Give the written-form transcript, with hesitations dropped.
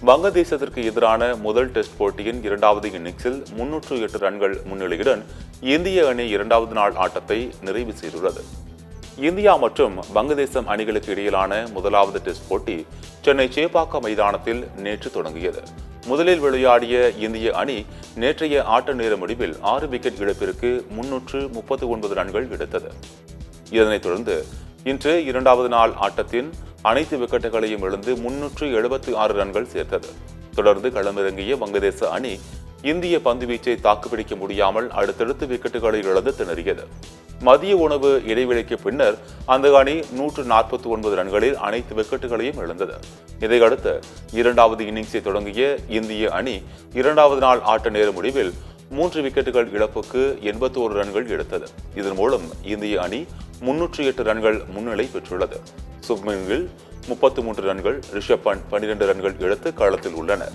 வங்கதேசத்திற்கு எதிரான முதல் டெஸ்ட் போட்டியின் இரண்டாவது இன்னிங்ஸில் 308 ரன்கள் முன்னிலையுடன் இந்திய அணி இரண்டாவது நாள் ஆட்டத்தை நிறைவு செய்துள்ளது. இந்தியா மற்றும் வங்கதேசம் அணிகளுக்கு இடையிலான முதலாவது டெஸ்ட் போட்டி சென்னை சேப்பாக்கம் மைதானத்தில் நேற்று தொடங்கியது. முதலில் விளையாடிய இந்திய அணி நேற்றைய ஆட்ட நேர முடிவில் 6 விக்கெட் இழப்பிற்கு 339 ரன்கள் எடுத்தது. இதனைத் தொடர்ந்து இன்று இரண்டாவது நாள் ஆட்டத்தின் அனைத்து விக்கெட்டுகளையும் இழந்து 376 ரன்கள் சேர்த்தது. தொடர்ந்து களமிறங்கிய வங்கதேச அணி இந்திய பந்துவீச்சை தாக்குப்பிடிக்க முடியாமல் அடுத்தடுத்து விக்கெட்டுகளை இழந்து திணறியது. மதிய உணவு இடைவெளிக்கு பின்னர் அந்த அணி 149 ரன்களில் அனைத்து விக்கெட்டுகளையும் இழந்தது. இதையடுத்து இரண்டாவது இன்னிங்ஸை தொடங்கிய இந்திய அணி இரண்டாவது நாள் ஆட்ட நேர முடிவில் 3 விக்கெட்டுகள் இழப்புக்கு 81 ரன்கள் எடுத்தது. இதன் மூலம் இந்திய அணி 308 ரன்கள் முன்னிலை பெற்றுள்ளது. சுப்மன் கில் 33 ரன்கள், ரிஷப் பண்ட் 12 ரன்கள் எடுத்து களத்தில் உள்ளனர்.